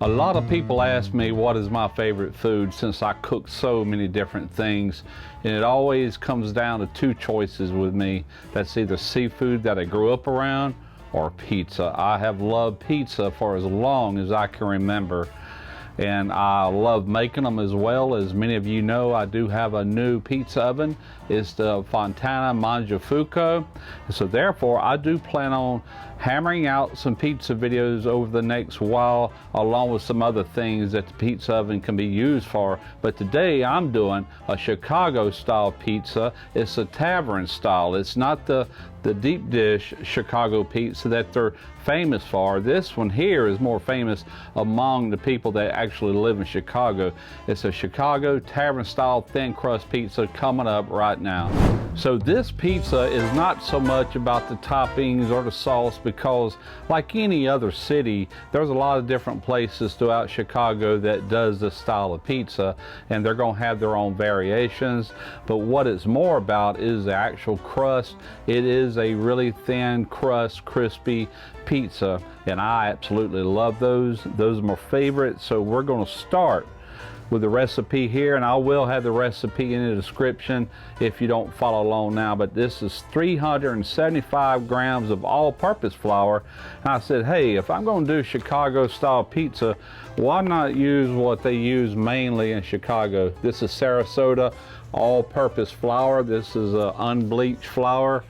A lot of people ask me what is my favorite food since I cook so many different things, and it always comes down to two choices with me. That's either seafood that I grew up around or pizza. I have loved pizza for as long as I can remember, and I love making them as well. As many of you know, I do have a new pizza oven. It's the Fontana Mangiafuoco, so therefore I do plan on hammering out some pizza videos over the next while, along with some other things that the pizza oven can be used for. But today I'm doing a Chicago style pizza. It's a Tavern style. It's not the deep dish Chicago pizza that they're famous for. This one here is more famous among the people that actually live in Chicago. It's a Chicago Tavern style thin crust pizza coming up right now. So this pizza is not so much about the toppings or the sauce, because like any other city, there's a lot of different places throughout Chicago that does this style of pizza, and they're going to have their own variations. But what it's more about is the actual crust. It is a really thin crust, crispy pizza, and I absolutely love those. Those are my favorites. So we're going to start with the recipe here, and I will have the recipe in the description if you don't follow along now. But this is 375 grams of all-purpose flour, and I said, hey, if I'm going to do Chicago style pizza, why not use what they use mainly in Chicago? This is Sarasota all-purpose flour. This is unbleached flour,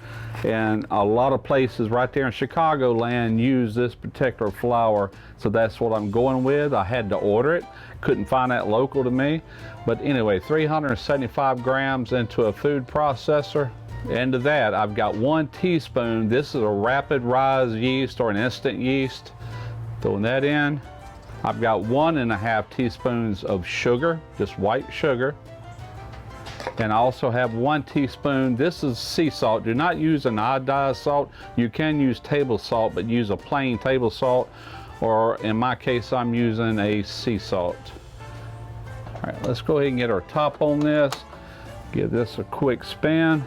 and a lot of places right there in Chicagoland use this particular flour, so that's what I'm going with. I had to order it, couldn't find that local to me. But anyway, 375 grams into a food processor. Into that, I've got 1 teaspoon. This is a rapid rise yeast or an instant yeast. Throwing that in. I've got 1.5 teaspoons of sugar, just white sugar. And I also have 1 teaspoon, this is sea salt. Do not use an iodized salt. You can use table salt, but use a plain table salt, or in my case, I'm using a sea salt. All right, let's go ahead and get our top on this. Give this a quick spin.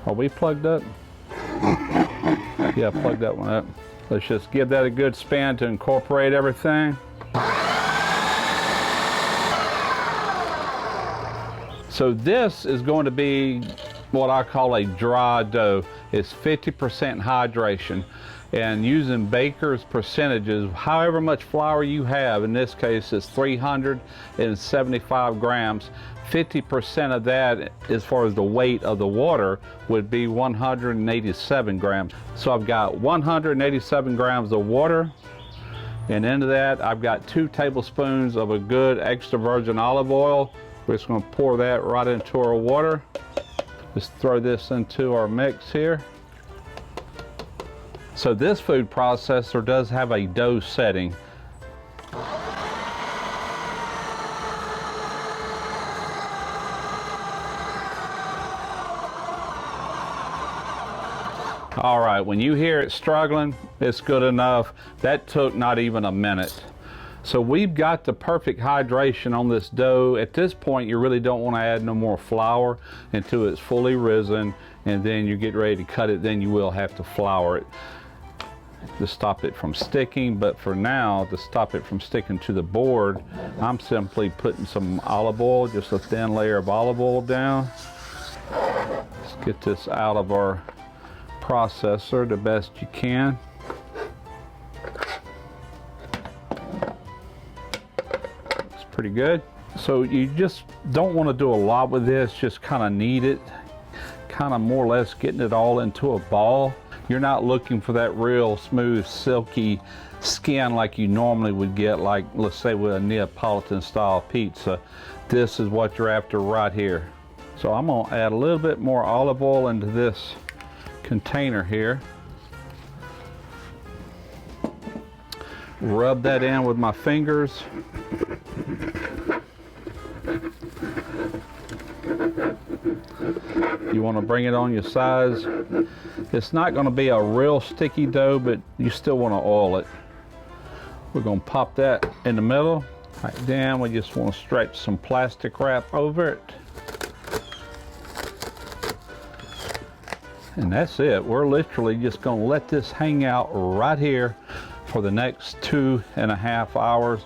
Are we plugged up? Yeah, plug that one up. Let's just give that a good spin to incorporate everything. So this is going to be what I call a dry dough. It's 50% hydration, and using baker's percentages, however much flour you have, in this case it's 375 grams, 50% of that, as far as the weight of the water, would be 187 grams. So I've got 187 grams of water, and into that I've got 2 tablespoons of a good extra virgin olive oil. We're just going to pour that right into our water. Just throw this into our mix here. So this food processor does have a dough setting. All right, when you hear it struggling, it's good enough. That took not even a minute. So we've got the perfect hydration on this dough. At this point, you really don't want to add no more flour until it's fully risen, and then you get ready to cut it, then you will have to flour it to stop it from sticking. But for now, to stop it from sticking to the board, I'm simply putting some olive oil, just a thin layer of olive oil down. Let's get this out of our processor the best you can. Pretty good. So you just don't want to do a lot with this, just kind of knead it, kind of more or less getting it all into a ball. You're not looking for that real smooth, silky skin like you normally would get, like let's say with a Neapolitan style pizza. This is what you're after right here. So I'm going to add a little bit more olive oil into this container here. Rub that in with my fingers. You want to bring it on your sides. It's not going to be a real sticky dough, but you still want to oil it. We're going to pop that in the middle. Right down, we just want to stretch some plastic wrap over it. And that's it. We're literally just going to let this hang out right here for the next 2.5 hours.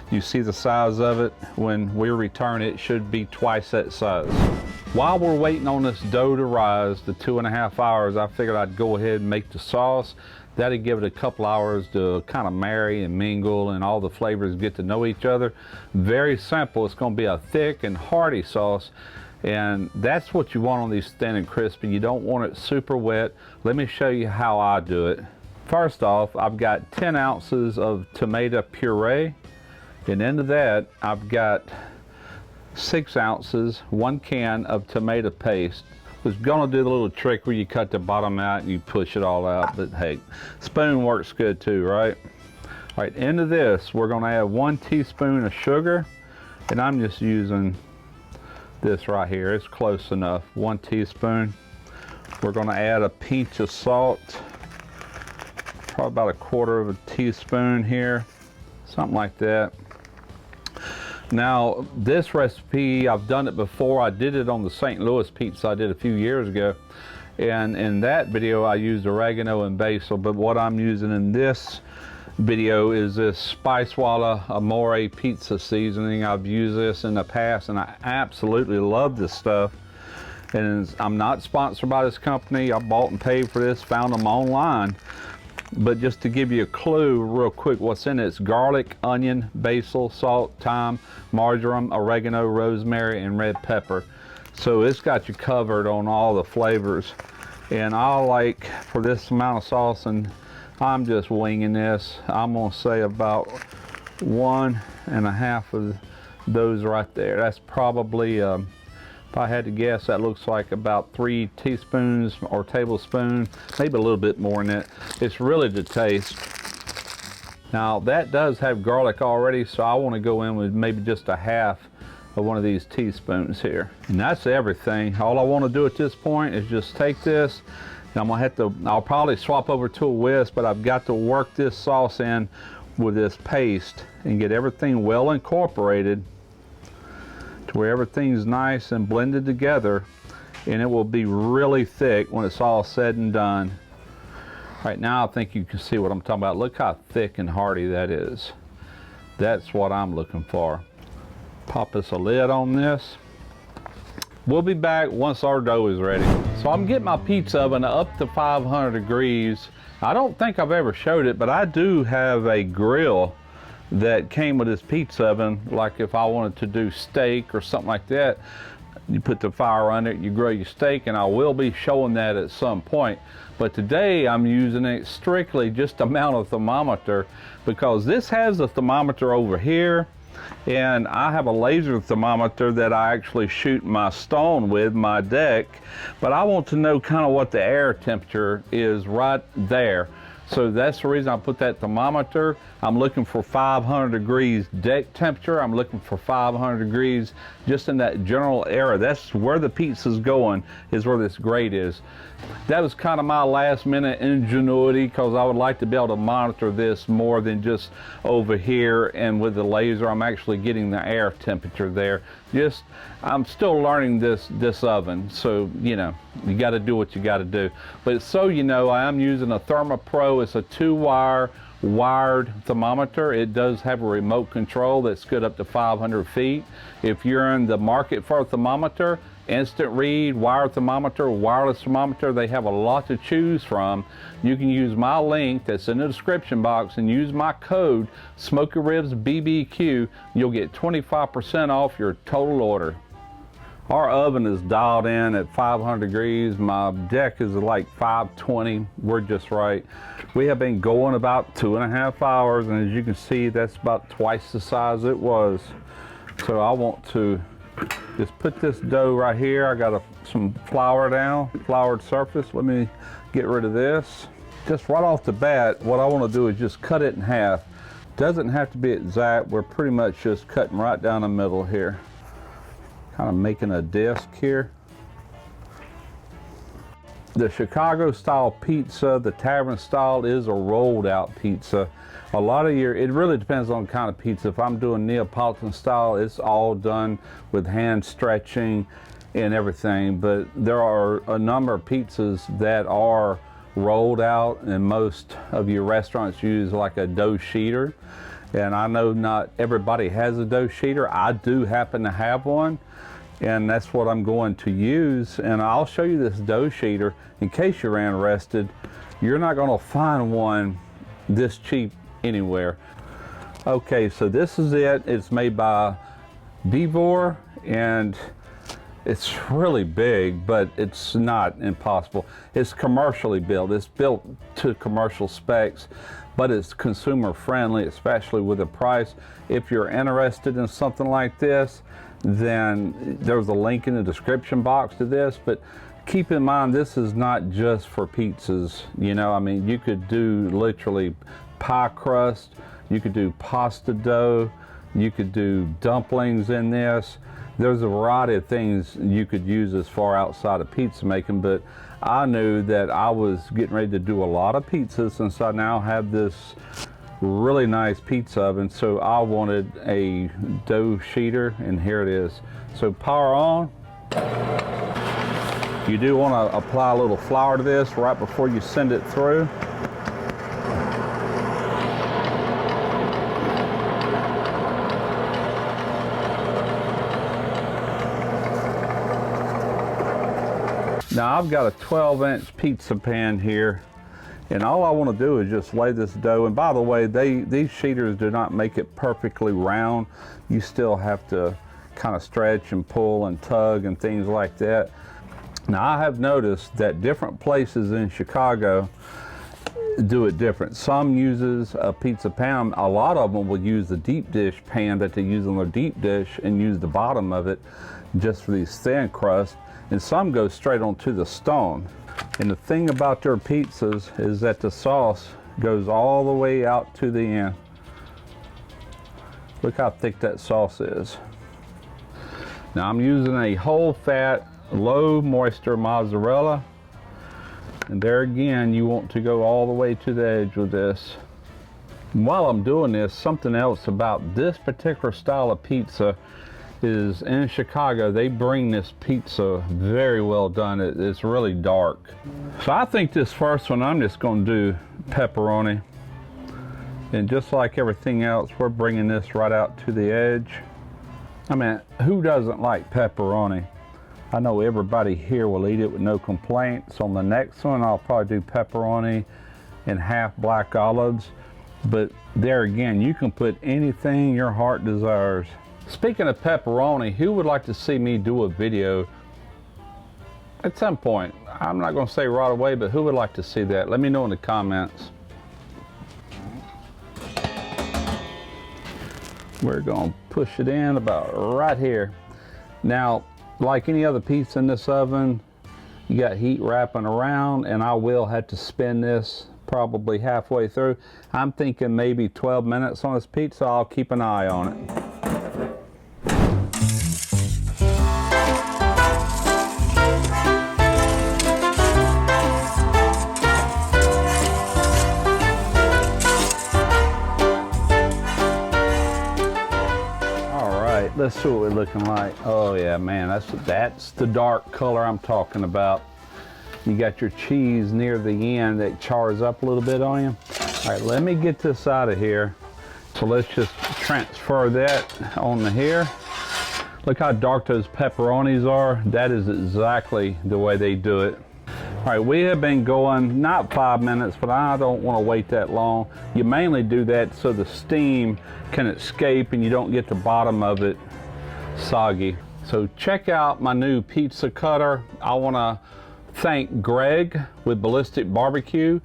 You see the size of it. When we return, it should be twice that size. While we're waiting on this dough to rise, the 2.5 hours, I figured I'd go ahead and make the sauce. That'd give it a couple hours to kind of marry and mingle and all the flavors get to know each other. Very simple. It's going to be a thick and hearty sauce, and that's what you want on these thin and crispy. You don't want it super wet. Let me show you how I do it. First off, I've got 10 ounces of tomato puree, and into that I've got 6 ounces, 1 can of tomato paste. I was gonna do the little trick where you cut the bottom out and you push it all out, but hey, spoon works good too, right? All right, into this, we're gonna add 1 teaspoon of sugar, and I'm just using this right here. It's close enough, 1 teaspoon. We're gonna add a pinch of salt, probably about 1/4 teaspoon here, something like that. Now, this recipe, I've done it before. I did it on the St. Louis pizza I did a few years ago. And in that video, I used oregano and basil. But what I'm using in this video is this Spicewalla Amore pizza seasoning. I've used this in the past, and I absolutely love this stuff. And I'm not sponsored by this company. I bought and paid for this, found them online. But just to give you a clue real quick what's in it, it's garlic, onion, basil, salt, thyme, marjoram, oregano, rosemary, and red pepper. So it's got you covered on all the flavors. And I like, for this amount of sauce, and I'm just winging this, I'm gonna say about 1.5 of those right there. That's probably, if I had to guess, that looks like about 3 teaspoons or tablespoons, maybe a little bit more in it. It's really to taste. Now that does have garlic already, so I want to go in with maybe just 1/2 of one of these teaspoons here. And that's everything. All I want to do at this point is just take this, and I'm gonna have to, I'll probably swap over to a whisk, but I've got to work this sauce in with this paste and get everything well incorporated to where everything's nice and blended together, and it will be really thick when it's all said and done. Right now I think you can see what I'm talking about. Look how thick and hearty that is. That's what I'm looking for. Pop us a lid on this. We'll be back once our dough is ready. So I'm getting my pizza oven up to 500 degrees. I don't think I've ever showed it, but I do have a grill that came with this pizza oven. Like if I wanted to do steak or something like that, you put the fire on it, you grill your steak, and I will be showing that at some point. But today I'm using it strictly just to mount a thermometer, because this has a thermometer over here, and I have a laser thermometer that I actually shoot my stone with, my deck, but I want to know kind of what the air temperature is right there. So that's the reason I put that thermometer. I'm looking for 500 degrees deck temperature. I'm looking for 500 degrees just in that general area. That's where the pizza's going, is where this grate is. That was kind of my last minute ingenuity, because I would like to be able to monitor this more than just over here, and with the laser I'm actually getting the air temperature there. Just, I'm still learning this oven, so you know, you got to do what you got to do. But so you know, I am using a ThermoPro. It's a 2-wire wired thermometer. It does have a remote control that's good up to 500 feet. If you're in the market for a thermometer, instant read, wire thermometer, wireless thermometer, they have a lot to choose from. You can use my link that's in the description box and use my code Smoky Ribs BBQ. You'll get 25% off your total order. Our oven is dialed in at 500 degrees. My deck is like 520. We're just right. We have been going about 2.5 hours, and as you can see, that's about twice the size it was. So I want to just put this dough right here. I got some flour down, floured surface. Let me get rid of this. Just right off the bat, what I want to do is just cut it in half. Doesn't have to be exact. We're pretty much just cutting right down the middle here. Kind of making a disc here. The Chicago style pizza, the Tavern style, is a rolled out pizza. A lot of it really depends on the kind of pizza. If I'm doing Neapolitan style, it's all done with hand stretching and everything. But there are a number of pizzas that are rolled out, and most of your restaurants use like a dough sheeter. And I know not everybody has a dough sheeter. I do happen to have one, and that's what I'm going to use. And I'll show you this dough sheeter in case you're interested. You're not going to find one this cheap anywhere. Okay, so this is it. It's made by EVOO, and it's really big, but it's not impossible. It's commercially built. It's built to commercial specs, but it's consumer friendly, especially with the price. If you're interested in something like this, then there's a link in the description box to this. But keep in mind, this is not just for pizzas. You know, I mean, you could do literally pie crust, you could do pasta dough, you could do dumplings in this. There's a variety of things you could use as far outside of pizza making, but I knew that I was getting ready to do a lot of pizzas since I now have this really nice pizza oven. So I wanted a dough sheeter, and here it is. So power on. You do want to apply a little flour to this right before you send it through. Now I've got a 12-inch pizza pan here, and all I want to do is just lay this dough. And by the way, these sheeters do not make it perfectly round. You still have to kind of stretch and pull and tug and things like that. Now I have noticed that different places in Chicago do it different. Some uses a pizza pan. A lot of them will use the deep dish pan that they use on their deep dish and use the bottom of it just for these thin crusts. And some go straight onto the stone. And the thing about their pizzas is that the sauce goes all the way out to the end. Look how thick that sauce is. Now I'm using a whole fat, low moisture mozzarella. And there again, you want to go all the way to the edge with this. And while I'm doing this, something else about this particular style of pizza is in Chicago, they bring this pizza very well done. It's really dark. So I think this first one, I'm just going to do pepperoni. And just like everything else, we're bringing this right out to the edge. I mean, who doesn't like pepperoni? I know everybody here will eat it with no complaints. On the next one, I'll probably do pepperoni and half black olives. But there again, you can put anything your heart desires. Speaking of pepperoni, who would like to see me do a video at some point? I'm not going to say right away, but who would like to see that? Let me know in the comments. We're going to push it in about right here. Now, like any other pizza in this oven, you got heat wrapping around, and I will have to spin this probably halfway through. I'm thinking maybe 12 minutes on this pizza. I'll keep an eye on it. Let's see what we're looking like. Oh yeah, man, that's the dark color I'm talking about. You got your cheese near the end that chars up a little bit on you. All right, let me get this out of here. So let's just transfer that on here. Look how dark those pepperonis are. That is exactly the way they do it. All right, we have been going not 5 minutes, but I don't want to wait that long. You mainly do that so the steam can escape and you don't get the bottom of it soggy. So check out my new pizza cutter. I want to thank Greg with Ballistic Barbecue.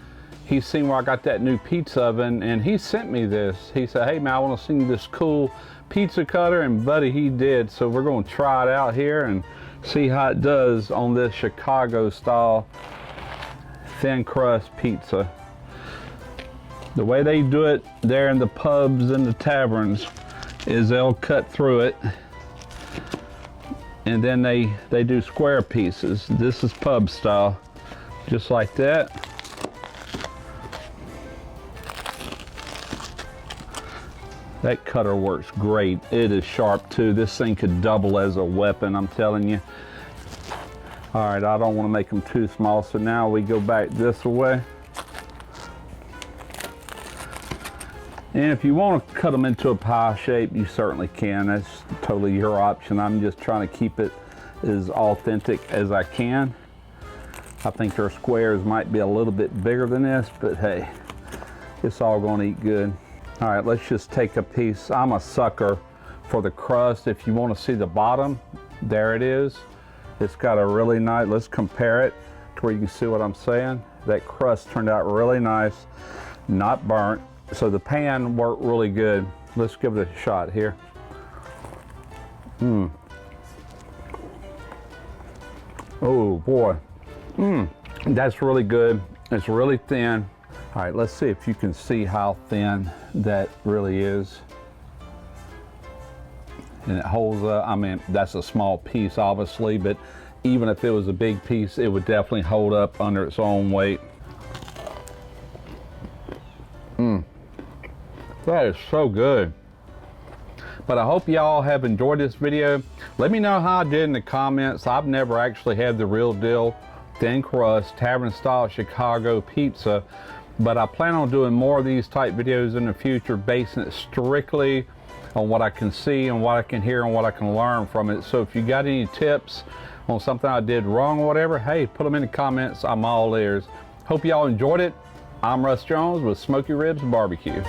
He's seen where I got that new pizza oven, and he sent me this. He said, hey man, I want to send you this cool pizza cutter, and buddy, he did. So we're going to try it out here and see how it does on this Chicago style thin crust pizza. The way they do it there in the pubs and the taverns is they'll cut through it, and then they do square pieces. This is pub style, just like that. That cutter works great. It is sharp too. This thing could double as a weapon, I'm telling you. All right, I don't want to make them too small, so now we go back this way. And if you want to cut them into a pie shape, you certainly can. That's totally your option. I'm just trying to keep it as authentic as I can. I think their squares might be a little bit bigger than this, but hey, it's all going to eat good. All right, let's just take a piece. I'm a sucker for the crust. If you want to see the bottom, there it is. It's got a really nice, let's compare it to where you can see what I'm saying. That crust turned out really nice, not burnt. So the pan worked really good. Let's give it a shot here. Oh boy. That's really good. It's really thin. All right, let's see if you can see how thin that really is. And it holds up. I mean, that's a small piece obviously, but even if it was a big piece, it would definitely hold up under its own weight. That is so good. But I hope y'all have enjoyed this video. Let me know how I did in the comments. I've never actually had the real deal thin crust tavern style Chicago pizza, but I plan on doing more of these type videos in the future, basing it strictly on what I can see and what I can hear and what I can learn from it. So if you got any tips on something I did wrong or whatever, hey, put them in the comments. I'm all ears. Hope y'all enjoyed it. I'm Russ Jones with Smoky Ribs Barbecue.